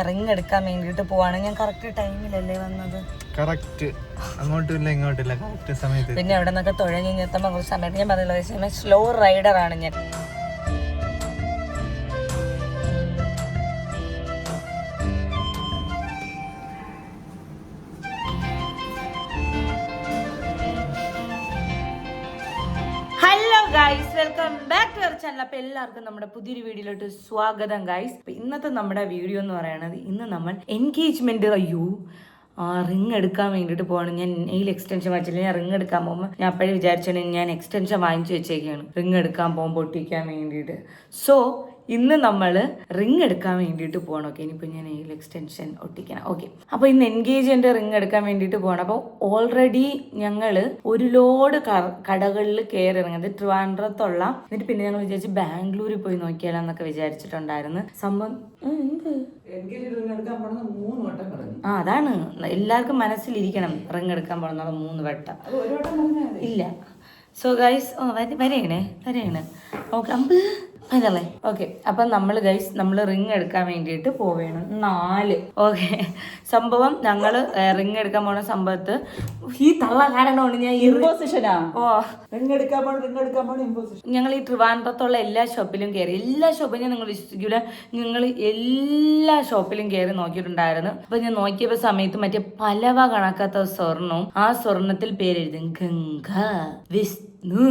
Ring എടുക്കാൻ വേണ്ടിയിട്ട് പോവാണ്. ഞാൻ കറക്റ്റ് ടൈമിലല്ലേ വന്നത്? കറക്റ്റ് അങ്ങോട്ടുമില്ല ഇങ്ങോട്ടില്ല കറക്റ്റ് സമയത്ത്. പിന്നെ അവിടെ നിന്നൊക്കെ തുഴഞ്ഞ് എത്തുമ്പോൾ കുറച്ച് സമയത്ത് ഞാൻ പറഞ്ഞില്ല, സ്ലോ റൈഡറാണ് ഞാൻ. Guys, welcome back to our channel. അപ്പോൾ എല്ലാവർക്കും നമ്മുടെ പുതിയൊരു വീഡിയോയിലോട്ട് സ്വാഗതം ഗൈസ്. അപ്പോൾ ഇന്നത്തെ നമ്മുടെ വീഡിയോ എന്ന് പറയുന്നത്, ഇന്ന് നമ്മൾ എൻഗേജ്മെന്റ് റിങ് എടുക്കാൻ വേണ്ടിയിട്ട് പോവാണ്. ഞാൻ നെയിൽ എക്സ്റ്റൻഷൻ വാങ്ങിച്ചില്ല. ഞാൻ റിങ് എടുക്കാൻ പോകുമ്പോൾ ഞാൻ അപ്പോഴേ വിചാരിച്ചിട്ടുണ്ടെങ്കിൽ ഞാൻ എക്സ്റ്റൻഷൻ വാങ്ങിച്ചു വെച്ചേക്കാണ് റിങ് എടുക്കാൻ പോകുമ്പോൾ പൊട്ടിക്കാൻ വേണ്ടിയിട്ട്. സോ ഇന്ന് നമ്മൾ റിങ് എടുക്കാൻ വേണ്ടിയിട്ട് പോകണം. ഓക്കെ, ഇനിയിപ്പോൾ ഞാൻ നെയിൽ എക്സ്റ്റൻഷൻ ഒട്ടിക്കണം. ഓക്കെ, അപ്പോൾ ഇന്ന് എൻഗേജ്മെന്റ് റിങ് എടുക്കാൻ വേണ്ടിയിട്ട് പോകണം. അപ്പോൾ ഓൾറെഡി ഞങ്ങൾ ഒരു ലോഡ് കടകളിൽ കയറി ഇറങ്ങിയത് ട്രിവാൻഡ്രത്തുള്ള. എന്നിട്ട് പിന്നെ ഞങ്ങൾ വിചാരിച്ച് ബാംഗ്ലൂരിൽ പോയി നോക്കിയാലെന്നൊക്കെ വിചാരിച്ചിട്ടുണ്ടായിരുന്നു. സംഭവം അതാണ് എല്ലാവർക്കും മനസ്സിലിരിക്കണം, റിങ് എടുക്കാൻ പോകുന്നത് 3 വട്ടം ഇല്ല. സോ ഗൈസ്, വരെയാണ് ഓക്കെ അതല്ലേ. ഓക്കെ, അപ്പം നമ്മൾ റിങ് എടുക്കാൻ വേണ്ടിയിട്ട് പോവുകയാണ് 4. ഓക്കെ, സംഭവം ഞങ്ങൾ റിങ് എടുക്കാൻ പോണ സംഭവത്ത് ഈ തള്ള കാരണമാണ് ഞാൻ ഞങ്ങൾ ഈ ട്രിവാൻഡ്രത്തുള്ള എല്ലാ ഷോപ്പിലും കയറി. എല്ലാ ഷോപ്പും ഞാൻ നിങ്ങൾ വിശ്വസിക്കൂല, ഞങ്ങൾ എല്ലാ ഷോപ്പിലും കയറി നോക്കിയിട്ടുണ്ടായിരുന്നു. അപ്പൊ ഞാൻ നോക്കിയപ്പോ സമയത്ത് മറ്റേ പലവ കണക്കാത്ത സ്വർണവും ആ സ്വർണത്തിൽ പേരെഴുതും ഗംഗ വിഷ്ണു.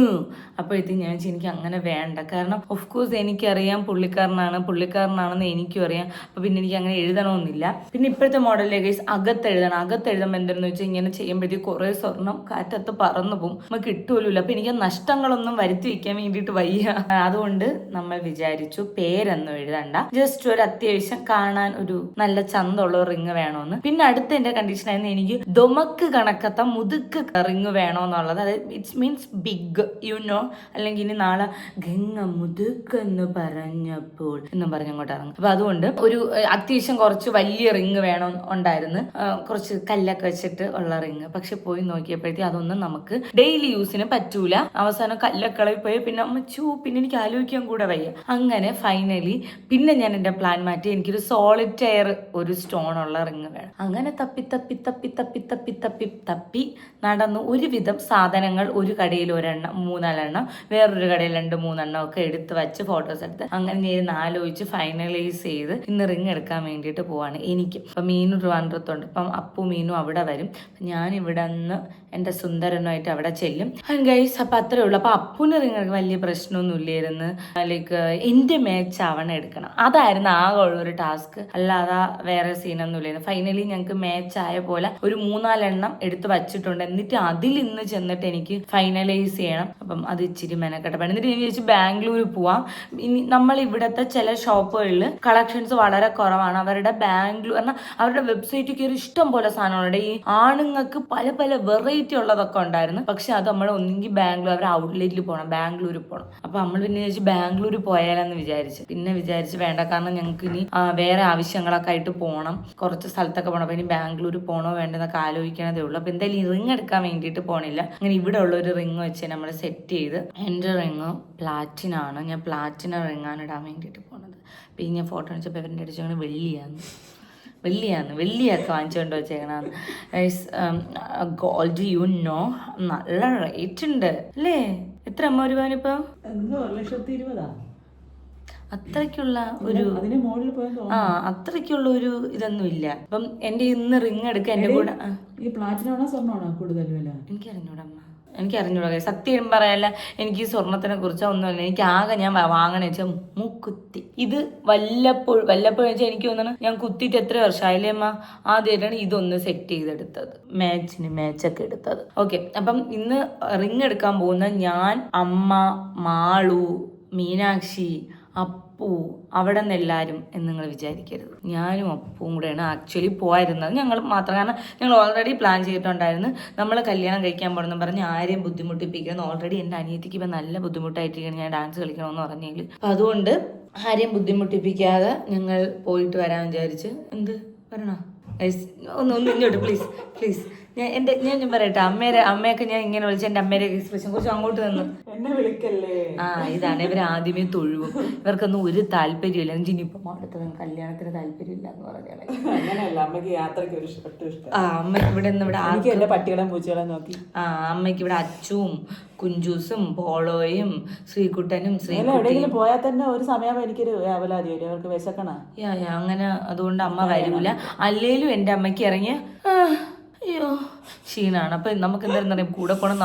അപ്പോഴത്തേക്കും ഞാൻ എനിക്ക് അങ്ങനെ വേണ്ട, കാരണം ഓഫ് കോഴ്സ് എനിക്കറിയാം പുള്ളിക്കാരനാണെന്ന് എനിക്കും അറിയാം. അപ്പൊ പിന്നെ എനിക്ക് അങ്ങനെ എഴുതണമെന്നില്ല. പിന്നെ ഇപ്പോഴത്തെ മോഡലിലെ കേസ് അകത്തെഴുതണം. അകത്തെഴുതുമ്പോൾ എന്തെന്ന് വെച്ചാൽ ഇങ്ങനെ ചെയ്യുമ്പോഴത്തേക്ക് കുറെ സ്വർണം കാറ്റത്ത് പറന്നു പോകും, നമുക്ക് കിട്ടുമല്ലോ. അപ്പൊ എനിക്ക് നഷ്ടങ്ങളൊന്നും വരുത്തി വെക്കാൻ വേണ്ടിയിട്ട് വയ്യ. അതുകൊണ്ട് നമ്മൾ വിചാരിച്ചു പേരൊന്നും എഴുതണ്ട, ജസ്റ്റ് ഒരു അത്യാവശ്യം കാണാൻ ഒരു നല്ല ചന്തമുള്ള റിങ് വേണമെന്ന്. പിന്നെ അടുത്ത എന്റെ കണ്ടീഷൻ ആയിരുന്നു എനിക്ക് ദൊമക്ക് കണക്കത്ത മുതുക്ക് റിങ് വേണോന്നുള്ളത്. അതായത് ഇറ്റ്സ് മീൻസ് ബിഗ് അല്ലെങ്കിൽ ഇനി നാളെ ഗംഗ മുതുക്കെന്ന് പറഞ്ഞപ്പോൾ എന്നും പറഞ്ഞങ്ങോട്ട് ഇറങ്ങും. അപ്പൊ അതുകൊണ്ട് ഒരു അത്യാവശ്യം കുറച്ച് വലിയ റിങ് വേണം ഉണ്ടായിരുന്നു, കുറച്ച് കല്ലൊക്കെ വെച്ചിട്ട് ഉള്ള റിങ്. പക്ഷെ പോയി നോക്കിയപ്പോഴത്തേക്ക് അതൊന്നും നമുക്ക് ഡെയിലി യൂസിന് പറ്റൂല. അവസാനം കല്ലക്കളയിൽ പോയി പിന്നെ പിന്നെ എനിക്ക് ആലോചിക്കാൻ കൂടെ വയ്യ. അങ്ങനെ ഫൈനലി പിന്നെ ഞാൻ എന്റെ പ്ലാൻ മാറ്റി, എനിക്കൊരു സോളിറ്റയർ ഒരു സ്റ്റോൺ ഉള്ള റിങ് വേണം. അങ്ങനെ തപ്പി തപ്പി തപ്പി തപ്പി തപ്പി തപ്പി തപ്പി നടന്നു. ഒരുവിധം സാധനങ്ങൾ ഒരു കടയിൽ 3-4 എണ്ണം, വേറൊരു കടയിൽ 2-3 എണ്ണം ഒക്കെ എടുത്ത് വെച്ച് ഫോട്ടോസ് എടുത്ത് അങ്ങനെ ഞാൻ ആലോചിച്ച് ഫൈനലൈസ് ചെയ്ത് ഇന്ന് റിങ് എടുക്കാൻ വേണ്ടിയിട്ട് പോവാണ്. എനിക്ക് ഇപ്പം മീനു ട്രിവാൻഡ്രത്തുണ്ട്, ഇപ്പം അപ്പു മീനും അവിടെ വരും. ഞാൻ ഇവിടെ നിന്ന് എൻ്റെ സുന്ദരനുമായിട്ട് അവിടെ ചെല്ലും. ഗൈസ്, അപ്പം അത്രേ ഉള്ളൂ. അപ്പം അപ്പുവിന് റിങ് എടുക്കാൻ വലിയ പ്രശ്നമൊന്നും ഇല്ലായിരുന്നു. ലൈക്ക് എൻ്റെ മാച്ച് അവനെ എടുക്കണം, അതായിരുന്നു ആകെ ഉള്ളൊരു ടാസ്ക്. അല്ലാതെ വേറെ സീനൊന്നും ഇല്ലായിരുന്നു. ഫൈനലി ഞങ്ങൾക്ക് മാച്ച് ആയ പോലെ ഒരു 3-4 എണ്ണം എടുത്ത് വച്ചിട്ടുണ്ട്. എന്നിട്ട് അതിൽ ഇന്ന് ചെന്നിട്ട് എനിക്ക് ഫൈനലൈസ് ചെയ്യണം. അപ്പം അത് ഇച്ചിരി മെനക്കെട്ട പണി. എന്നിട്ട് ഞാൻ വിചാരിച്ചു ബാംഗ്ലൂരിൽ പോവാം. ഇനി നമ്മൾ ഇവിടുത്തെ ചില ഷോപ്പുകളിൽ കളക്ഷൻസ് വളരെ കുറവാണ്. അവരുടെ അവരുടെ വെബ്സൈറ്റിൽ കയറി ഇഷ്ടം പോലെ സാധനങ്ങളുണ്ട്. ഈ ആണുങ്ങൾക്ക് പല പല വെറൈറ്റി ഉള്ളതൊക്കെ ഉണ്ടായിരുന്നു. പക്ഷെ അത് നമ്മൾ ഒന്നെങ്കിൽ അവരുടെ ഔട്ട്ലെറ്റിൽ പോകണം, ബാംഗ്ലൂരിൽ പോകണം. അപ്പൊ നമ്മൾ പിന്നെ വിചാരിച്ചു ബാംഗ്ലൂരിൽ പോയാലെന്ന് വിചാരിച്ചു. പിന്നെ വിചാരിച്ച് വേണ്ട, കാരണം ഞങ്ങൾക്ക് ഇനി വേറെ ആവശ്യങ്ങളൊക്കെ ആയിട്ട് പോകണം, കുറച്ച് സ്ഥലത്തൊക്കെ പോകണം. അപ്പൊ ഇനി ബാംഗ്ലൂരിൽ പോകണോ വേണ്ടെന്നൊക്കെ ആലോചിക്കണതേ ഉള്ളൂ. അപ്പൊ എന്തായാലും റിങ് എടുക്കാൻ വേണ്ടിയിട്ട് പോകണില്ല. അങ്ങനെ ഇവിടെ ഉള്ള ഒരു റിങ് വെച്ച് നമ്മൾ സെറ്റ് ചെയ്ത്. എൻ്റെ റിങ് പ്ലാറ്റിനാണ്, ഞാൻ പ്ലാറ്റിന റിങ്ങാണ് ഇടാൻ വേണ്ടിയിട്ട് പോകുന്നത്. പിന്നെ ഞാൻ ഫോട്ടോ അടിച്ചപ്പോൾ ഇവരുടെ അടിച്ചങ്ങനെ വെള്ളിയൊക്കെ വാങ്ങിച്ചുകൊണ്ട് വെച്ചേക്കണാണ്. ഗോൾഡ് നല്ല റേറ്റ് ഉണ്ട് അല്ലേ? എത്ര അമ്മ ഒരു പവനിപ്പം? 1,20,000. അത്രയ്ക്കുള്ള ഒരു ഇതൊന്നും ഇല്ല. അപ്പം എന്റെ ഇന്ന് റിങ് എടുക്കുക എന്റെ കൂടെ. ഈ പ്ലാറ്റിനാണോ സ്വർണ്ണമാണോ കൂടുതൽ വില? എനിക്കറിഞ്ഞൂടാ സത്യം പറയാല്ല. എനിക്ക് ഈ സ്വർണത്തിനെ കുറിച്ച് ഒന്നുമില്ല. എനിക്ക് ആകെ ഞാൻ വാങ്ങണേ വെച്ചാൽ മൂക്കുത്തി. ഇത് വല്ലപ്പോഴും വെച്ചാൽ എനിക്ക് തോന്നുന്നു ഞാൻ കുത്തിയിട്ട് എത്ര വർഷമായില്ലേ അമ്മ? ആദ്യമായിട്ടാണ് ഇതൊന്ന് സെറ്റ് ചെയ്തെടുത്തത്, മാച്ചൊക്കെ എടുത്തത്. ഓക്കെ, അപ്പം ഇന്ന് റിങ് എടുക്കാൻ പോകുന്ന ഞാൻ, അമ്മ, മാളു, മീനാക്ഷി, അപ്പു, അവിടെ നിന്ന് എല്ലാവരും എന്ന് നിങ്ങൾ വിചാരിക്കരുത്. ഞാനും അപ്പുവും കൂടെയാണ് ആക്ച്വലി പോയിരുന്നത്. ഞങ്ങൾ മാത്രം, കാരണം ഞങ്ങൾ ഓൾറെഡി പ്ലാൻ ചെയ്തിട്ടുണ്ടായിരുന്നു നമ്മൾ കല്യാണം കഴിക്കാൻ പോകണമെന്ന് പറഞ്ഞ് ആരെയും ബുദ്ധിമുട്ടിപ്പിക്കുന്നത്. ഓൾറെഡി എൻ്റെ അനിയത്തിക്ക് ഇപ്പം നല്ല ബുദ്ധിമുട്ടായിട്ടിരിക്കുകയാണ് ഞാൻ ഡാൻസ് കളിക്കണമെന്ന് പറഞ്ഞെങ്കിൽ. അപ്പം അതുകൊണ്ട് ആരെയും ബുദ്ധിമുട്ടിപ്പിക്കാതെ ഞങ്ങൾ പോയിട്ട് വരാൻ വിചാരിച്ച്. എന്ത് പറയണോ? ഒന്ന് ഇങ്ങോട്ട് പ്ലീസ് ഞാൻ പറയട്ടെ, അമ്മയൊക്കെ ഞാൻ ഇങ്ങനെ വിളിച്ച എന്റെ അമ്മയുടെ എക്സ്പ്രഷൻ കുറച്ച് അങ്ങോട്ട് നിന്ന് എന്നെ വിളിക്കല്ലേ. ഇതാണ് ഇവർ ആദ്യമേ തൊഴുവും. ഇവർക്കൊന്നും ഒരു താല്പര്യമില്ല. ഇനിയിപ്പം അടുത്തത് കല്യാണത്തിന് താല്പര്യമില്ല എന്ന് പറഞ്ഞാൽ അങ്ങനെയല്ല, അമ്മക്ക് യാത്രയ്ക്ക് ഒരു ഇഷ്ടം. അമ്മയ്ക്ക് ഇവിടെ നിന്ന് ഇവിടെ എനിക്ക് എന്റെ പട്ടികളെയും പൂച്ചകളെയും നോക്കി. അമ്മയ്ക്ക് ഇവിടെ അച്ചുവും കുഞ്ചൂസും പോളോയും ശ്രീകുട്ടനും എവിടെയെങ്കിലും പോയാൽ തന്നെ ഒരു സമയം എനിക്കൊരു അവലാതി വരും, അവർക്ക് വിശക്കണ. അങ്ങനെ അതുകൊണ്ട് അമ്മ വരൂല. അല്ലേലും എന്റെ അമ്മയ്ക്ക് ഇറങ്ങിയ അയ്യോ ക്ഷീണമാണ്. അപ്പം നമുക്ക് എന്തായാലും അറിയാം, കൂടെ പോകണം.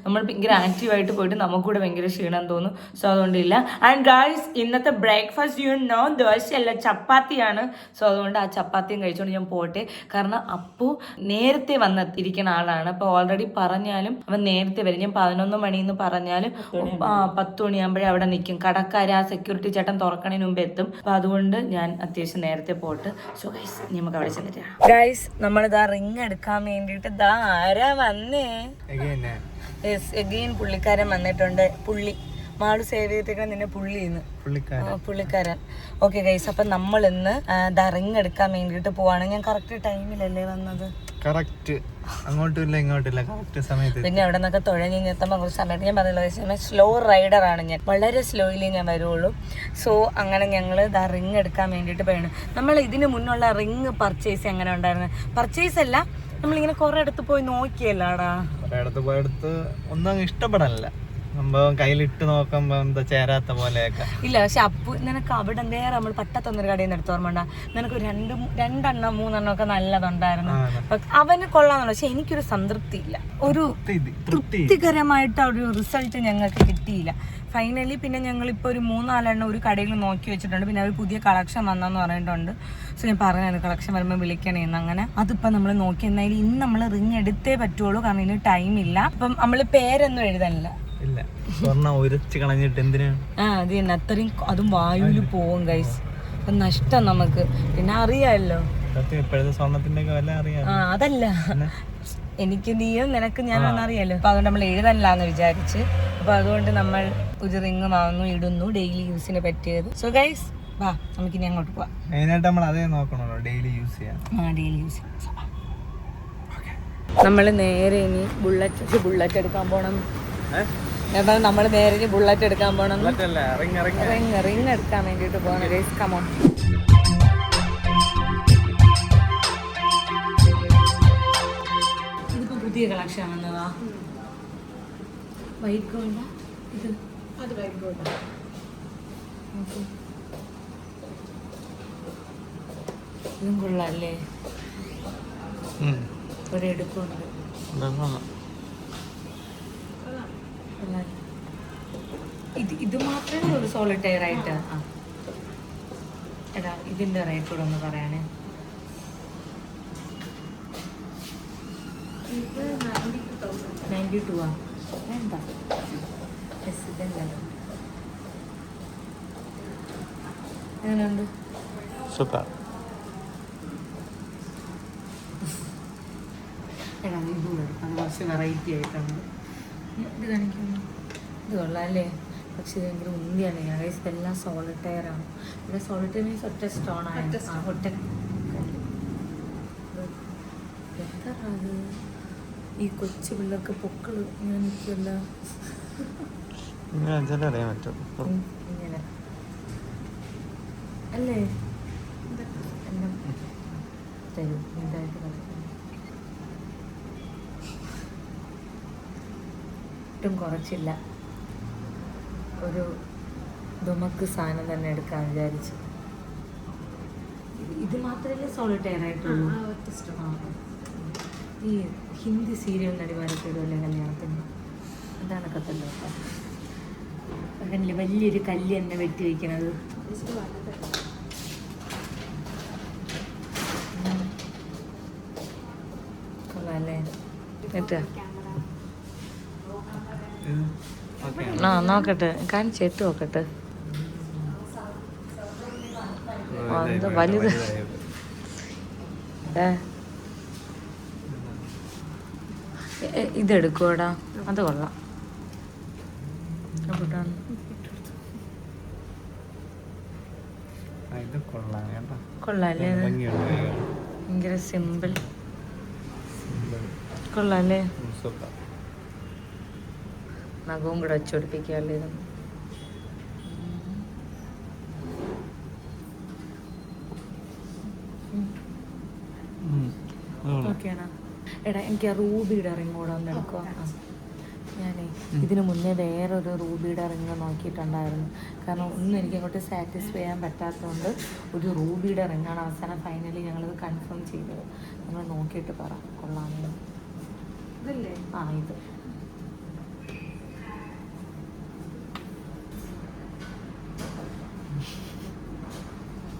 നമ്മൾ ഭയങ്കര ആക്റ്റീവായിട്ട് പോയിട്ട് നമുക്കൂടെ ഭയങ്കര ക്ഷീണം തോന്നും. സോ അതുകൊണ്ടില്ല. ആൻഡ് ഗായ്സ്, ഇന്നത്തെ ബ്രേക്ക്ഫാസ്റ്റ് ദോശയല്ല ചപ്പാത്തിയാണ്. സോ അതുകൊണ്ട് ആ ചപ്പാത്തിയും കഴിച്ചുകൊണ്ട് ഞാൻ പോട്ടെ. കാരണം അപ്പു നേരത്തെ വന്നിരിക്കുന്ന ആളാണ്. അപ്പോൾ ഓൾറെഡി പറഞ്ഞാലും അവൻ നേരത്തെ വരും. ഞാൻ 11 മണിന്ന് പറഞ്ഞാലും 10 മണിയാകുമ്പോഴേ അവിടെ നിൽക്കും. കടക്കാർ ആ സെക്യൂരിറ്റി ചേട്ടൻ തുറക്കണതിന് മുമ്പ് എത്തും. അപ്പോൾ അതുകൊണ്ട് ഞാൻ അത്യാവശ്യം നേരത്തെ പോട്ട്. സോ ഗൈസ്, നമുക്ക് അവിടെ ചെന്നിട്ട് ഗൈസ്, നമ്മളിതാ റിങ് എടുക്കാൻ വേണ്ടിയിട്ട് ആരാ വന്നേ? എഗെയിൻ പുള്ളിക്കാരൻ വന്നിട്ടുണ്ട്. മാള് സേവ് ചെയ്തിട്ട് നിന്നെ പുള്ളിക്കാരൻ. ഓക്കെ ഗൈസ്, അപ്പൊ നമ്മൾ ഇന്ന് റിങ് എടുക്കാൻ വേണ്ടിട്ട് പോവാണ്. ഞാൻ കറക്റ്റ് ടൈമിലല്ലേ വന്നത്? പിന്നെ അവിടെ നിന്നൊക്കെ തുഴഞ്ഞ് എത്തുമ്പോൾ കുറച്ച് സമയത്ത് ഞാൻ പറഞ്ഞില്ല, സ്ലോ റൈഡറാണ് ഞാൻ, വളരെ സ്ലോയിലേ ഞാൻ വരുള്ളൂ. സോ അങ്ങനെ ഞങ്ങൾ റിങ് എടുക്കാൻ വേണ്ടിയിട്ട് പോയാണ്. നമ്മൾ ഇതിന് മുന്നുള്ള റിങ് പർച്ചേസ് എങ്ങനെ ഉണ്ടായിരുന്നു? പർച്ചേസ് അല്ല, നമ്മളിങ്ങനെ കുറെ അടുത്ത് പോയി നോക്കിയല്ലാടാ. ഒന്നും ഇഷ്ടപ്പെടാനില്ല, സംഭവം കയ്യിലിട്ട് നോക്കുമ്പോ എന്താ ചേരാത്ത പോലെയൊക്കെ. ഇല്ല, പക്ഷെ അപ്പു നിനക്ക് അവിടെ നേരെ നമ്മൾ പട്ടത്തൊന്നൊരു കടയിൽ നിന്ന് എടുത്ത് ഓർമ്മ, നിനക്ക് 2 3 ഒക്കെ നല്ലതുണ്ടായിരുന്നു. അവന് കൊള്ളാന്നുള്ളു, പക്ഷെ എനിക്കൊരു സംതൃപ്തി ഇല്ല, ഒരു തൃപ്തികരമായിട്ട് ഒരു റിസൾട്ട് ഞങ്ങൾക്ക് കിട്ടിയില്ല. ഫൈനലി പിന്നെ ഞങ്ങളിപ്പോൾ ഒരു 3-4 ഒരു കടയിൽ നോക്കി വെച്ചിട്ടുണ്ട്. പിന്നെ അവർ പുതിയ കളക്ഷൻ വന്നെന്ന് പറഞ്ഞിട്ടുണ്ട്. സോ ഞാൻ പറഞ്ഞായിരുന്നു കളക്ഷൻ വരുമ്പോൾ വിളിക്കണേന്ന്. അങ്ങനെ അതിപ്പോൾ നമ്മൾ നോക്കി. എന്നാലും ഇന്ന് നമ്മൾ റിങ് എടുത്തേ പറ്റുള്ളൂ, കാരണം ഇനി ടൈം ഇല്ല. അപ്പം നമ്മൾ പേരൊന്നും എഴുതാനില്ല. കളഞ്ഞിട്ട് എന്തിനാണ്? അത് തന്നെ, അത്രയും അതും വായുവിൽ പോവും ഗൈസ്. അപ്പം നഷ്ടം നമുക്ക്. പിന്നെ അറിയാമല്ലോ, അതല്ല എനിക്ക് നീയും നിനക്ക് ഞാനൊന്നും അറിയാലോ. അപ്പൊ അതുകൊണ്ട് നമ്മൾ എഴുതാനില്ലാന്ന് വിചാരിച്ച്. അപ്പൊ അതുകൊണ്ട് നമ്മൾ ഒരു റിങ് വാങ്ങുന്നു, ഇടുന്നു, ഡെയിലി യൂസിന് പറ്റിയത്. സോ ഗൈസ്, വാ നമുക്കിനി അങ്ങോട്ട് പോവാം. ഡെയിലി യൂസ് നമ്മൾ നേരെ ഇനി ബുള്ളറ്റ് എടുക്കാൻ പോണം. നമ്മൾ നേരെ ഇനി ബുള്ളറ്റ് എടുക്കാൻ പോണം. റിങ് എടുക്കാൻ വേണ്ടിട്ട് പോകണം ഗൈസ്. കമോൺ. ഇതിപ്പോ പുതിയ കളക്ഷൻ വന്നതാ. വൈറ്റ് ഗോൾഡാ ഇത്? അത് വൈറ്റ് ഗോൾഡാ. ഇതും കൊള്ളാല്ലേ? ഒരെടുക്കുന്നുണ്ട്. ഇത് മാത്രമേ ഉള്ളൂ സോളിറ്റയർ ആയിട്ട്. എടാ, ഇതിന്റെ റേറ്റ് കൂടെ ഒന്ന് പറയാനേ. ഇത് 92 എന്താ എങ്ങനെയുണ്ട്? സൂപ്പർ. കുറച്ച് വെറൈറ്റി ആയിട്ടുണ്ട്. ഇത് കാണിക്കുന്നു. ഇത് കൊള്ളാം അല്ലേ? പക്ഷെ ഇത് ഭയങ്കര ഉന്തിയാണ്. ഇതെല്ലാം സോളിറ്റയറാണ്. ഇവിടെ സോളിറ്റയർ മീൻസ് ഒറ്റ സ്റ്റോൺ ആണ്. ഒറ്റ എത്ര അത് ഈ കൊച്ചു പിള്ളേർക്ക് പൊക്കള് ഇങ്ങനെ നിൽക്കില്ല. ഇങ്ങനെ അല്ലേ? എല്ലാം തരും ഇതായിട്ട് കളിക്കുന്നു. ഒട്ടും കുറച്ചില്ല. ഒരു ദുമക്ക് സാധനം തന്നെ എടുക്കാൻ വിചാരിച്ചു. ഇത് മാത്രമല്ലേ സോളിറ്റയർ ആയിട്ടുള്ളൂ. ഈ ഹിന്ദി സീരിയൽ നടിമാരൊക്കെ ഇടുമല്ലേ കല്യാണത്തിന്? അതാണ് കത്തല്ലോ. അതല്ലേ വലിയൊരു കല്ല് തന്നെ വെട്ടി വയ്ക്കണത്. കൊള്ളാല്ലേ? കേട്ടാ? നോക്കട്ടെ, കാണിച്ചിട്ട് നോക്കട്ടെ. വലുത് ഇതെടുക്കൂടാ, അത് കൊള്ളാം. കൊള്ളാല്ലേ? ഭയങ്കര സിമ്പിൾ. കൊള്ളാല്ലേ? സൂപ്പർ. നഖവും കൂടെ വെച്ചുപിടിപ്പിക്കുകയല്ലേ ഇത്. ഓക്കെയാണോ? എടാ എനിക്ക് ആ റൂബിയുടെ റിങ് കൂടെ ഒന്ന് എടുക്കുക. ഞാനേ ഇതിന് മുന്നേ വേറൊരു റൂബിയുടെ റിങ് നോക്കിയിട്ടുണ്ടായിരുന്നു. കാരണം ഒന്നും എനിക്ക് അങ്ങോട്ട് സാറ്റിസ്ഫൈ ചെയ്യാൻ പറ്റാത്തതുകൊണ്ട് ഒരു റൂബിയുടെ റിങ്ങാണ് അവസാനം ഫൈനലി ഞങ്ങളത് കൺഫേം ചെയ്തത്. നിങ്ങൾ നോക്കിയിട്ട് പറ കൊള്ളാമെന്ന്. ഇതല്ലേ? ആ ഇത്.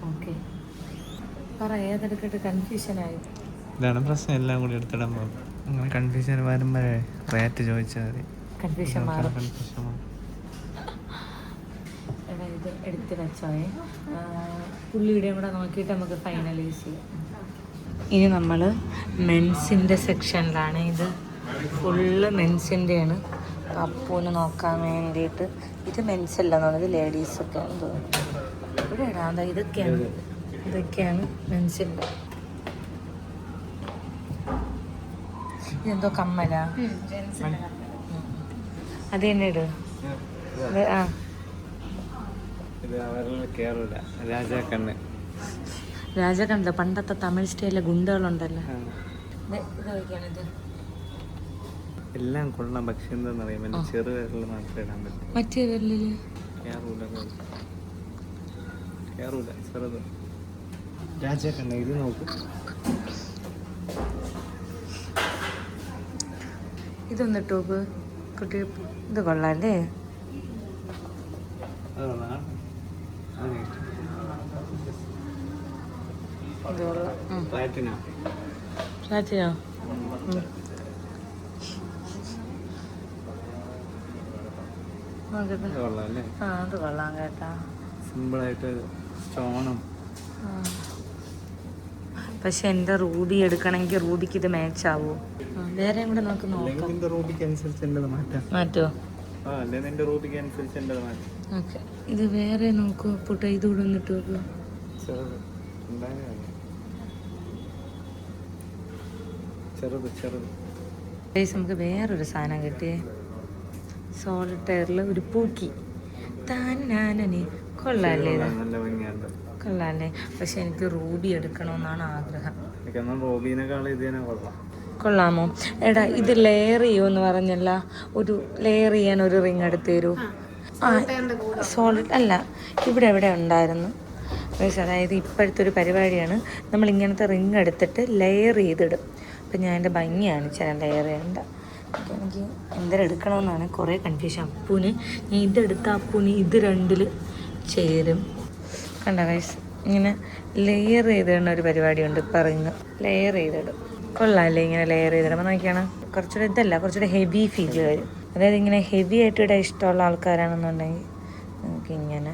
ഓക്കെ പറ ഏതെടുക്കട്ട്? കൺഫ്യൂഷനായി. ഇതാണ് പ്രശ്നം, എല്ലാം കൂടി എടുത്തിടുമ്പോൾ അങ്ങനെ കൺഫ്യൂഷൻ വരുമ്പോഴേ റേറ്റ് ചോദിച്ചാൽ മതി. കൺഫ്യൂഷൻ മാറും. കൺഫ്യൂഷൻ മാറും. എടാ ഇത് എടുത്ത് വെച്ചോയെ. പുള്ളിയുടെയും കൂടെ നോക്കിയിട്ട് നമുക്ക് ഫൈനലൈസ് ചെയ്യാം. ഇനി നമ്മൾ മെൻസിൻ്റെ സെക്ഷനിലാണ്. ഇത് ഫുള്ള് മെൻസിൻ്റെയാണ്. അപ്പൂന് നോക്കാൻ വേണ്ടിയിട്ട്. ഇത് മെൻസ് അല്ലെന്ന് തോന്നുന്നത്, ഇത് ലേഡീസൊക്കെയാണ് തോന്നുന്നു. ഇവിടെ ഇടാം. ഇതൊക്കെയാണ് മെൻസിൻ്റെ. ഇതെന്തോ കമ്മലാ? അത് തന്നെ ഇട്. ആ ഇത് അവരിൽ കേറൂല. രാജാക്കണ്ണ്. രാജാക്കണ്ണില്ല, പണ്ടത്തെ തമിഴ് സ്റ്റൈലിലെ ഗുണ്ടകളുണ്ടല്ലോ. ഇത് എല്ലാം കൊള്ളാം. പക്ഷെ എന്താന്ന് അറിയാം, ചെറു വിരലിൽ മാത്രമേ ഇടാൻ പറ്റും. മറ്റേ വിരലില് കേറൂല. ചെറുത് രാജാക്കണ്ണ്. ഇത് നോക്കും. ഇതൊന്ന് ടോപ്പ് കുട്ടി. ഇത് കൊള്ളാല്ലേ? ഇത് കൊള്ളാം. ഫ്ലാറ്റിനോ? ആ അത് കൊള്ളാം കേട്ടാ. സിമ്പിളായിട്ട് സ്റ്റോണും. പക്ഷെ എൻ്റെ റൂബി എടുക്കണമെങ്കിൽ റൂബിക്ക് ഇത് മാച്ച് ആവോ? വേറെ കൂടെ നമുക്ക് നോക്കാം. റൂബിക്ക് അനുസരിച്ച് മാറ്റോ? ഓക്കെ ഇത് വേറെ നോക്കൂ പുട്ട. ഇതുകൂടെ വന്നിട്ട് നോക്കൂ. നമുക്ക് വേറൊരു സാധനം കിട്ടിയേ. സോളിറ്റയറിൽ ഒരു പൂക്കി താനെ. കൊള്ളാല്ലേ? കൊള്ളാല്ലേ? പക്ഷെ എനിക്ക് റൂബി എടുക്കണമെന്നാണ് ആഗ്രഹം. കൊള്ളാമോ? എടാ ഇത് ലെയർ ചെയ്യുമെന്ന് പറഞ്ഞല്ല, ഒരു ലെയർ ചെയ്യാൻ ഒരു റിങ് എടുത്ത് തരൂ. ആ സോളിഡ് അല്ല, ഇവിടെ എവിടെ ഉണ്ടായിരുന്നു. അതായത് ഇപ്പോഴത്തെ ഒരു പരിപാടിയാണ്, നമ്മൾ ഇങ്ങനത്തെ റിങ് എടുത്തിട്ട് ലെയർ ചെയ്തിടും. അപ്പം ഞാൻ എൻ്റെ ഭംഗിയാണ് ചില ലെയർ ചെയ്യേണ്ട. എനിക്ക് എന്തെങ്കിലും എടുക്കണമെന്നാണ് കുറേ കൺഫ്യൂഷൻ. അപ്പൂന് ഞാൻ ഇതെടുത്ത അപ്പൂന് ഇത് രണ്ടിൽ ചേരും. കണ്ട ഗൈസ്, ഇങ്ങനെ ലെയർ ചെയ്തിടുന്ന ഒരു പരിപാടിയുണ്ട്. ഇപ്പം റിങ് ലെയർ ചെയ്തിടും. കൊള്ളാമല്ലേ ഇങ്ങനെ ലെയർ ചെയ്തിടുമ്പോൾ? നോക്കിയാണ് കുറച്ചുകൂടെ ഇതല്ല, കുറച്ചുകൂടെ ഹെവി ഫീൽ വരും. അതായത് ഇങ്ങനെ ഹെവി ആയിട്ട് ഇടാൻ ഇഷ്ടമുള്ള ആൾക്കാരാണെന്നുണ്ടെങ്കിൽ നമുക്ക് ഇങ്ങനെ.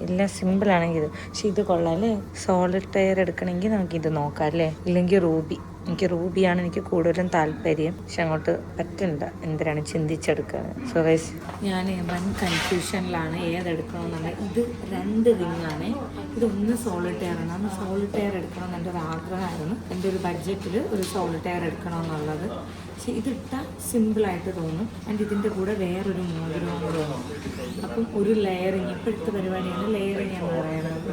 എല്ലാം സിമ്പിളാണെങ്കിൽ ഇത്. പക്ഷെ ഇത് കൊള്ളാമല്ലേ? സോളിഡ് ടയർ എടുക്കണമെങ്കിൽ നമുക്കിത് നോക്കാം അല്ലേ? ഇല്ലെങ്കിൽ റൂബി. എനിക്ക് റൂബിയാണ് എനിക്ക് കൂടുതലും താല്പര്യം. പക്ഷെ അങ്ങോട്ട് പറ്റണ്ട, എന്തിനാണ് ചിന്തിച്ചെടുക്കുക. സോ ഗൈസ് ഞാൻ വൻ കൺഫ്യൂഷനിലാണ് ഏതെടുക്കണമെന്നുള്ള. ഇത് 2 റിങ്ങാണ്. ഇതൊന്ന് സോളിഡ് ടയറാണ്. അന്ന് സോളിഡ് ടയർ എടുക്കണമെന്ന് എൻ്റെ ഒരു ആഗ്രഹമായിരുന്നു. എൻ്റെ ഒരു ബഡ്ജറ്റിൽ ഒരു സോളിഡ് ടയർ എടുക്കണമെന്നുള്ളത്. പക്ഷെ ഇതിട്ടാൽ സിമ്പിളായിട്ട് തോന്നും. ആൻഡ് ഇതിൻ്റെ കൂടെ വേറൊരു മോതിരവും കൂടെ തോന്നും. അപ്പം ഒരു ലെയറിങ്, ഇപ്പോഴത്തെ പരിപാടിയാണ് ലെയറിങ് എന്ന് പറയുന്നത്.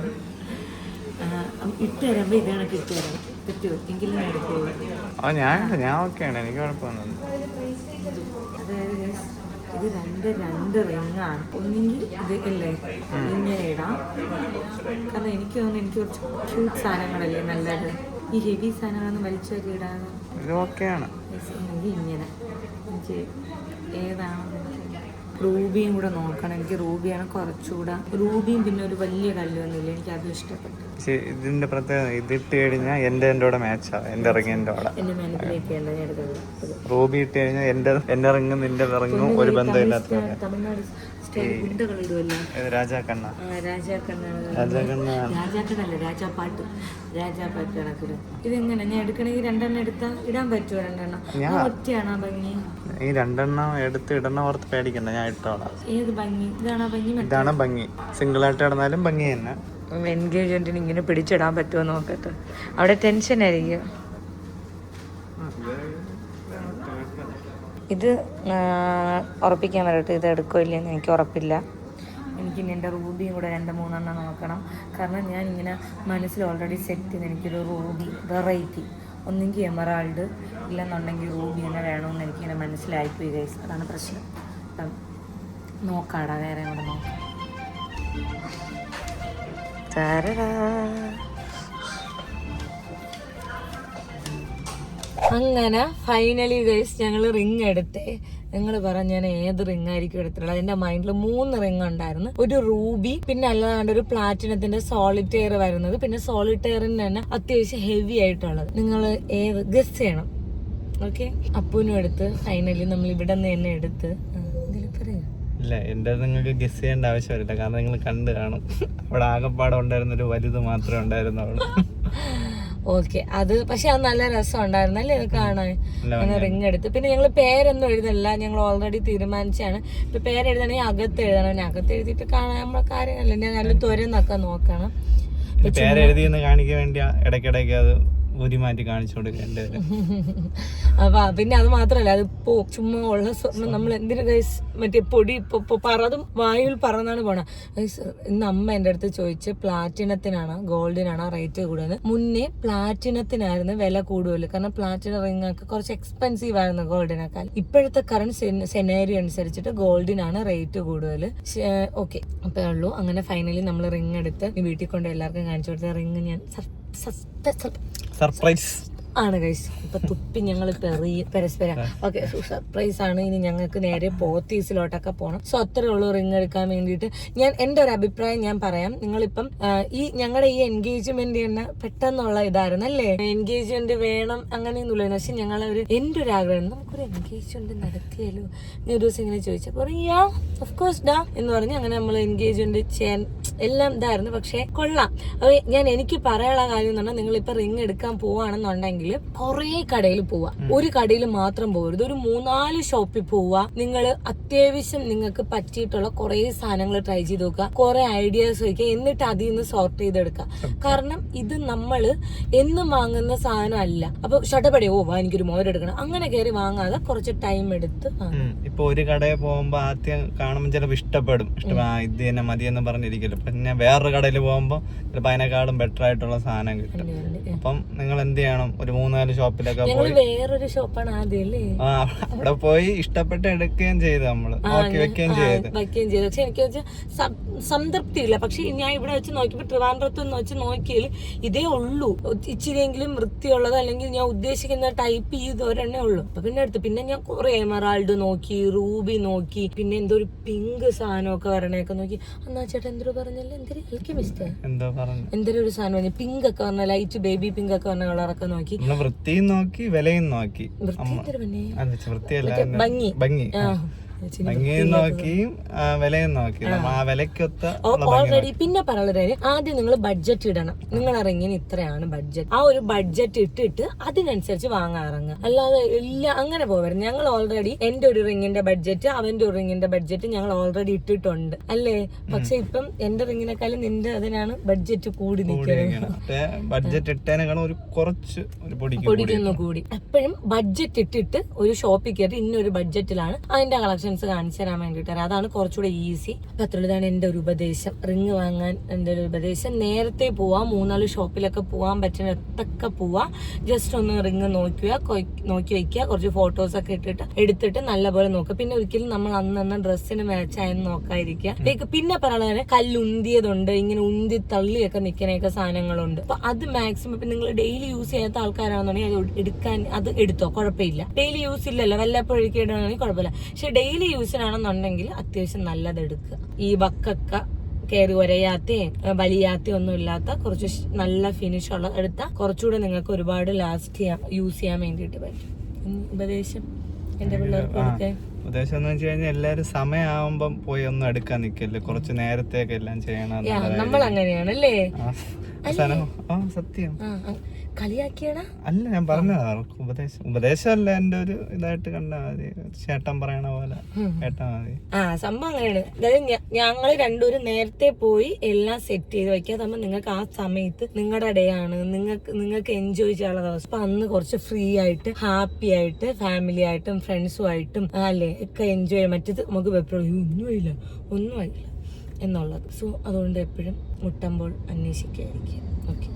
ഇട്ട് തരുമ്പോൾ ഇത് കണക്ക് ഇട്ട് തരണം. പറ്റുമോ? എങ്കിലും ഞാൻ എടുക്കുള്ളൂ. ഞാൻ ഓക്കെയാണ്, എനിക്ക് കുഴപ്പമൊന്നും. അതായത് ഇത് രണ്ട് റിങ്ങാണ്. ഒന്നെങ്കിൽ ഇത് അല്ലേ ഇങ്ങനെ ഇടാം. കാരണം എനിക്ക് തോന്നുന്നു എനിക്ക് കുറച്ച് ക്യൂട്ട് സാധനങ്ങളല്ലേ നല്ലത്. ഈ ഹെവി സാധനങ്ങളൊന്നും വലിച്ചു വരി ഇടാതെ എങ്കിൽ ഇങ്ങനെ. എനിക്ക് ഏതാണ് റൂബിയും കൂടെ നോക്കണം. എനിക്ക് റൂബിയാണ് കുറച്ചുകൂടെ. റൂബിയും പിന്നെ ഒരു വലിയ കല്ലൊന്നുമില്ല, എനിക്ക് അതും ഇഷ്ടപ്പെട്ടു. ഇതിന്റെ പ്രത്യേകത ഇതിട്ട് കഴിഞ്ഞാൽ എന്റെ കൂടെ മാച്ചാവും. എന്റെ റിങ്ങിന്റെ കൂടെ എന്റെ മനസ്സിലേക്കാണ് ഞാൻ എടുക്കുന്നത്. റൂബി ഇട്ട് കഴിഞ്ഞാൽ എന്റെ റിങ്ങും നിന്റെ റിങ്ങും ഒരു ബന്ധമില്ലാത്ത. തമിഴ്നാട് സ്റ്റൈൽ ഗുണ്ടകൾ ഇടുമല്ലോ. രാജാക്കണ്ണ. രാജാക്കണ്ണല്ല, രാജാപ്പാട്ട്. രാജാപ്പാട്ട് കണക്കില് ഇതെങ്ങനെ ഞാൻ എടുക്കണമെങ്കിൽ 2 എടുത്താൽ ഇടാൻ പറ്റുമോ? 2 ഒറ്റയാണോ ഭംഗി? ഈ 2 എടുത്ത് ഇടണ ഓർത്ത് പേടിക്കണ്ട, ഞാൻ ഇട്ടോളാം. ഏത് ഭംഗി? ഇതാണോ ഭംഗി? ഇതാണ് ഭംഗി. സിംഗിൾ ആയിട്ട് ഇടന്നാലും ഭംഗി തന്നെ. എൻഗേജ്മെന്റിന് ഇങ്ങനെ പിടിച്ചിടാൻ പറ്റുമോ നോക്കട്ടെ. അവിടെ ടെൻഷൻ ആയിരിക്കും. ഇത് ഉറപ്പിക്കാൻ വരട്ടെ, ഇത് എടുക്കോ ഇല്ലയെന്ന് എനിക്ക് ഉറപ്പില്ല. എനിക്കിനി എൻ്റെ റൂബിയും കൂടെ 2-3 നോക്കണം. കാരണം ഞാൻ ഇങ്ങനെ മനസ്സിൽ ഓൾറെഡി സെറ്റ് ചെയ്ത് എനിക്കൊരു റൂബി വെറൈറ്റി, ഒന്നെങ്കിൽ എമറാൾഡ് ഇല്ലെന്നുണ്ടെങ്കിൽ റൂബി തന്നെ വേണമെന്ന് എനിക്കിങ്ങനെ മനസ്സിലായിപ്പോയി ഗൈസ്. അതാണ് പ്രശ്നം. അപ്പം നോക്കാടാ, വേറെ കൂടെ നോക്കാം. അങ്ങനെ ഫൈനലി ഗൈസ് ഞങ്ങൾ റിങ് എടുത്തേ. നിങ്ങൾ പറഞ്ഞ ഞാൻ ഏത് റിങ് ആയിരിക്കും എടുത്തിട്ടുള്ളത്? എന്റെ മൈൻഡിൽ 3 റിങ് ഉണ്ടായിരുന്നു. ഒരു റൂബി, പിന്നെ അല്ലാണ്ട് ഒരു പ്ലാറ്റിനത്തിന്റെ സോളിറ്റെയർ വരുന്നത്, പിന്നെ സോളിറ്റെയറിന് തന്നെ അത്യാവശ്യം ഹെവി ആയിട്ടുള്ളത്. നിങ്ങൾ ഏത് ഗസ് ചെയ്യണം. ഓക്കെ, അപ്പൂനും എടുത്ത് ഫൈനലി നമ്മൾ ഇവിടെ നിന്ന് തന്നെ എടുത്ത്. പറയാ ഇല്ല, എൻ്റെ നിങ്ങൾക്ക് ഗസ് ചെയ്യേണ്ട ആവശ്യമില്ല, കാരണം നിങ്ങൾ കണ്ടു കാണും. അവിടെ ആകെപ്പാടെ ഉണ്ടായിരുന്നൊരു വലുത് മാത്രമേ ഉണ്ടായിരുന്നുള്ളൂ. ഓക്കെ, അത് പക്ഷെ അത് നല്ല രസം ഉണ്ടായിരുന്നു അല്ലേ കാണാൻ. അങ്ങനെ റിങ് എടുത്ത് പിന്നെ ഞങ്ങൾ പേരൊന്നും എഴുതല്ല, ഞങ്ങൾ ഓൾറെഡി തീരുമാനിച്ചാണ്. ഇപ്പൊ പേരെഴുതണമെങ്കിൽ അകത്ത് എഴുതണം. അകത്ത് എഴുതിയിട്ട് കാണാൻ നമ്മളെ കാര്യമല്ല, ഞാൻ നല്ല തുരന്നൊക്കെ നോക്കണം. പേരെഴുതിയെന്ന് കാണിക്കാൻ വേണ്ടി ഇടയ്ക്കിടയ്ക്ക് അത് ഊരി മാറ്റി കാണിച്ചു കൊടുക്കേണ്ടി വരും. അപ്പൊ പിന്നെ അത് മാത്രല്ല, അത് പോവും. ചുമ്മാ ഉള്ള സ്വർണ്ണം നമ്മൾ എന്തിനു ഗൈസ് മറ്റേ പൊടി പറതും വായുവിൽ പറന്നാണ് പോണ. ഇന്ന് അമ്മ എൻ്റെ അടുത്ത് ചോദിച്ച് പ്ലാറ്റിനത്തിനാണ് ഗോൾഡിനാണ് റേറ്റ് കൂടുതൽ. മുന്നേ പ്ലാറ്റിനത്തിനായിരുന്നു വില കൂടുതൽ, കാരണം പ്ലാറ്റിനം റിംഗ് ഒക്കെ കുറച്ച് എക്സ്പെൻസീവ് ആയിരുന്നു ഗോൾഡിനേക്കാൾ. ഇപ്പോഴത്തെ കറണ്ട് സെനേരിയോ അനുസരിച്ചിട്ട് ഗോൾഡിനാണ് റേറ്റ് കൂടുതൽ. ഓക്കെ, അപ്പേ ഉള്ളൂ. അങ്ങനെ ഫൈനലി നമ്മൾ റിംഗ് എടുത്ത് വീട്ടിൽ കൊണ്ട് എല്ലാവർക്കും കാണിച്ചു കൊടുത്ത റിംഗ് ഞാൻ സർപ്രൈസ് ആണ് ഗൈസ്. ഇപ്പൊ തുപ്പി ഞങ്ങൾ പരസ്പരം ഓക്കെ സർപ്രൈസ് ആണ്. ഇനി ഞങ്ങൾക്ക് നേരെ പോത്തീസിലോട്ടൊക്കെ പോകണം. സോ അത്രേ ഉള്ളൂ റിംഗ് എടുക്കാൻ വേണ്ടിയിട്ട്. ഞാൻ എൻ്റെ ഒരു അഭിപ്രായം ഞാൻ പറയാം. നിങ്ങളിപ്പം ഞങ്ങളുടെ ഈ എൻഗേജ്മെന്റ് തന്നെ പെട്ടെന്നുള്ള ഇതായിരുന്നു അല്ലേ, എൻഗേജ്മെന്റ് വേണം അങ്ങനെയൊന്നുമില്ല. പക്ഷെ ഞങ്ങളൊരു എൻ്റെ ഒരു ആഗ്രഹം, നമുക്കൊരു എൻഗേജ്മെന്റ് നടത്തിയാലോ. ഞാൻ ഒരു ദിവസം ഇങ്ങനെ ചോദിച്ചപ്പോൾ യാ ഓഫ് കോഴ്സ് ഡാ എന്ന് പറഞ്ഞ് അങ്ങനെ നമ്മൾ എൻഗേജ്മെന്റ് ചെയ്യാൻ എല്ലാം ഇതായിരുന്നു. പക്ഷെ കൊള്ളാം. ഞാൻ എനിക്ക് പറയാനുള്ള കാര്യം എന്ന് പറഞ്ഞാൽ, നിങ്ങളിപ്പോ റിംഗ് എടുക്കാൻ പോവാണെന്നുണ്ടെങ്കിൽ കുറേ കടയിൽ പോവാ, ഒരു കടയിൽ മാത്രം പോകരുത്. ഒരു 3-4 ഷോപ്പിൽ പോവാ. നിങ്ങൾ അത്യാവശ്യം നിങ്ങൾക്ക് പറ്റിയിട്ടുള്ള കുറെ സാധനങ്ങൾ ട്രൈ ചെയ്ത് നോക്കുക, കുറെ ഐഡിയാസ് വയ്ക്കുക, എന്നിട്ട് അതിൽ നിന്ന് സോർട്ട് ചെയ്തെടുക്കുക. കാരണം ഇത് നമ്മള് എന്നും വാങ്ങുന്ന സാധനം അല്ല. അപ്പൊ ഷട്ടപ്പടി എനിക്കൊരു മോര് എടുക്കണം അങ്ങനെ കയറി വാങ്ങാതെ കുറച്ച് ടൈം എടുത്ത്. ഇപ്പൊ ഒരു കടയിൽ പോകുമ്പോ ആദ്യം കാണുമ്പോൾ ചിലപ്പോൾ ഇഷ്ടപ്പെടും, ഇത് തന്നെ മതിയെന്ന് പറഞ്ഞിരിക്കല്ലോ. പിന്നെ വേറൊരു കടയിൽ പോകുമ്പോ ചിലപ്പോൾ അതിനെക്കാളും ബെറ്റർ ആയിട്ടുള്ള സാധനം കിട്ടും. അപ്പം നിങ്ങൾ എന്ത് ചെയ്യണം, ഒരു 3-4 ഷോപ്പിലൊക്കെ പോയി, വേറൊരു ഷോപ്പാണ് ആദ്യം അല്ലേ, അവിടെ പോയി ഇഷ്ടപ്പെട്ട് എടുക്കുകയും ചെയ്ത് നമ്മള് നോക്കി വെക്കുകയും ചെയ്ത്. പക്ഷെ എനിക്ക് വെച്ചാൽ സംതൃപ്തി ഇല്ല. പക്ഷെ ഞാൻ ഇവിടെ വെച്ച് നോക്കിയപ്പോ ട്രിവാൻഡ്രത്ത് വെച്ച് നോക്കിയാൽ ഇതേ ഉള്ളൂ, ഇച്ചിരിയെങ്കിലും വൃത്തിയുള്ളത്, അല്ലെങ്കിൽ ഞാൻ ഉദ്ദേശിക്കുന്ന ടൈപ്പ് ചെയ്ത് ഒരെണ്ണേ ഉള്ളൂ. അപ്പൊ പിന്നെ എടുത്ത് പിന്നെ ഞാൻ കുറെ എമറാൾഡ് നോക്കി, റൂബി നോക്കി, പിന്നെ എന്തോ ഒരു പിങ്ക് സാധനമൊക്കെ വരണയൊക്കെ നോക്കി. എന്നാ ചേട്ടാ എന്തോ പറഞ്ഞല്ലേ, എന്തൊരു ഒരു സാധനം പിങ്ക് ഒക്കെ പറഞ്ഞ ലൈറ്റ് ബേബി പിങ്ക് ഒക്കെ പറഞ്ഞ കളറൊക്കെ നോക്കി, വൃത്തിയും നോക്കി വിലയും നോക്കി. വൃത്തിയല്ല, ഭംഗി ഭംഗിയും നോക്കി വിലയും നോക്കി. ആ വിലക്കൊത്ത ഓൾറെഡി. പിന്നെ പറയുന്നത്, ആദ്യം നിങ്ങൾ ബഡ്ജറ്റ് ഇടണം. നിങ്ങളുടെ റിങ്ങിന് ഇത്രയാണ് ബഡ്ജറ്റ്, ആ ഒരു ബഡ്ജറ്റ് ഇട്ടിട്ട് അതിനനുസരിച്ച് വാങ്ങാറങ്ങ്. അല്ലാതെ എല്ലാം അങ്ങനെ പോകരുത്. ഞങ്ങൾ ഓൾറെഡി എന്റെ ഒരു റിങ്ങിന്റെ ബഡ്ജറ്റ്, അവന്റെ ഒരു റിങ്ങിന്റെ ബഡ്ജറ്റ് ഞങ്ങൾ ഓൾറെഡി ഇട്ടിട്ടുണ്ട് അല്ലേ. പക്ഷെ ഇപ്പം എന്റെ റിങ്ങിനെക്കാളും നിന്റെ അതിനാണ് ബഡ്ജറ്റ് കൂടി നിൽക്കുന്നത്. ബഡ്ജറ്റ് ഇട്ടേക്കാളും ഒരു കുറച്ച് പൊടിക്കൊന്നു കൂടി. എപ്പോഴും ബഡ്ജറ്റ് ഇട്ടിട്ട് ഒരു ഷോപ്പിൽ കയറി ഇന്നൊരു ബഡ്ജറ്റിലാണ് അതിന്റെ കളക്ഷൻ കാണിച്ചു തരാൻ വേണ്ടിട്ട്. അതാണ് കുറച്ചുകൂടെ ഈസി. അപ്പൊ അത്രയുള്ളതാണ് എന്റെ ഒരു ഉപദേശം. റിങ് വാങ്ങാൻ എന്റെ ഒരു ഉപദേശം, നേരത്തെ പോവാ, 3-4 ഷോപ്പിലൊക്കെ പോവാൻ പറ്റുന്ന ഇടത്തൊക്കെ പോവാ. ജസ്റ്റ് ഒന്ന് റിങ് നോക്കി വെക്കുക, കുറച്ച് ഫോട്ടോസ് ഒക്കെ എടുത്തിട്ട് നല്ലപോലെ നോക്കുക. പിന്നെ ഒരിക്കലും നമ്മൾ അന്ന് ഡ്രസ്സിന് മാച്ചായെന്ന് നോക്കാതിരിക്കുക. പിന്നെ പറയുന്നത് കല്ലുന്തിയതുണ്ട്, ഇങ്ങനെ ഉന്തി തള്ളിയൊക്കെ നിൽക്കാനൊക്കെ സാധനങ്ങളുണ്ട്. അപ്പൊ അത് മാക്സിമം ഇപ്പൊ നിങ്ങൾ ഡെയിലി യൂസ് ചെയ്യാത്ത ആൾക്കാരാണെന്നുണ്ടെങ്കിൽ അത് എടുത്തോ, കുഴപ്പമില്ല. ഡെയിലി യൂസ് ഇല്ലല്ലോ, വല്ലപ്പോഴേക്ക് ഇടണമെങ്കിൽ കുഴപ്പമില്ല. പക്ഷെ ഡെയിലി യൂസിനാണെന്നുണ്ടെങ്കിൽ അത്യാവശ്യം നല്ലത് എടുക്കുക. ഈ വക്കൊക്കെ കയറി ഒരയാത്തയും വലിയാത്തയും ഒന്നും ഇല്ലാത്ത കുറച്ച് നല്ല ഫിനിഷ് ഉള്ള എടുത്താൽ കുറച്ചുകൂടെ നിങ്ങൾക്ക് ഒരുപാട് യൂസ് ചെയ്യാൻ വേണ്ടിയിട്ട് പറ്റും. ഉപദേശം എന്റെ പിള്ളേർക്ക് കൊടുക്കാൻ ഉദ്ദേശം എന്ന് വെച്ച് കഴിഞ്ഞാൽ എല്ലാരും സമയമാകുമ്പം പോയി ഒന്നും എടുക്കാൻ നിൽക്കല്ലേ, കുറച്ച് നേരത്തേക്ക് എല്ലാം ചെയ്യണം. നമ്മൾ അങ്ങനെയാണല്ലേ. അവസാനം സത്യം കളിയാക്കിയടാ. അല്ല, ഞാൻ പറഞ്ഞതാ, അവർക്ക് ഉപദേശമല്ല, എന്റെ ഒരു ഇതായിട്ട് കണ്ടാ മതി. ചേട്ടൻ പറയണ പോലെ കേട്ടാ മതി. സംഭവം അങ്ങനെയാണ്. അതായത് ഞങ്ങള് രണ്ടുപേരും നേരത്തെ പോയി എല്ലാം സെറ്റ് ചെയ്ത് വെക്കാതാകുമ്പോ നിങ്ങൾക്ക് ആ സമയത്ത് നിങ്ങളുടെ ഡേ ആണ്, നിങ്ങൾക്ക് എൻജോയ് ചെയ്യാനുള്ള ദിവസം. അപ്പൊ അന്ന് കുറച്ച് ഫ്രീ ആയിട്ട് ഹാപ്പി ആയിട്ട് ഫാമിലി ആയിട്ടും ഫ്രണ്ട്സും ആയിട്ടും അല്ലേ ഒക്കെ എൻജോയ് ചെയ്യാൻ. മറ്റത് നമുക്ക് ഒന്നുമില്ല എന്നുള്ളത്. സോ അതുകൊണ്ട് എപ്പോഴും മുട്ടുമ്പോൾ അന്വേഷിക്കായിരിക്കും. ഓക്കെ,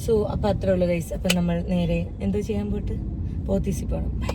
സോ അപ്പൊ അത്രേ ഉള്ളൂ ഗൈസ്. അപ്പൊ നമ്മൾ നേരെ എന്തോ ചെയ്യാൻ പോയിട്ട് പോത്തീസി പോകണം. ബൈ.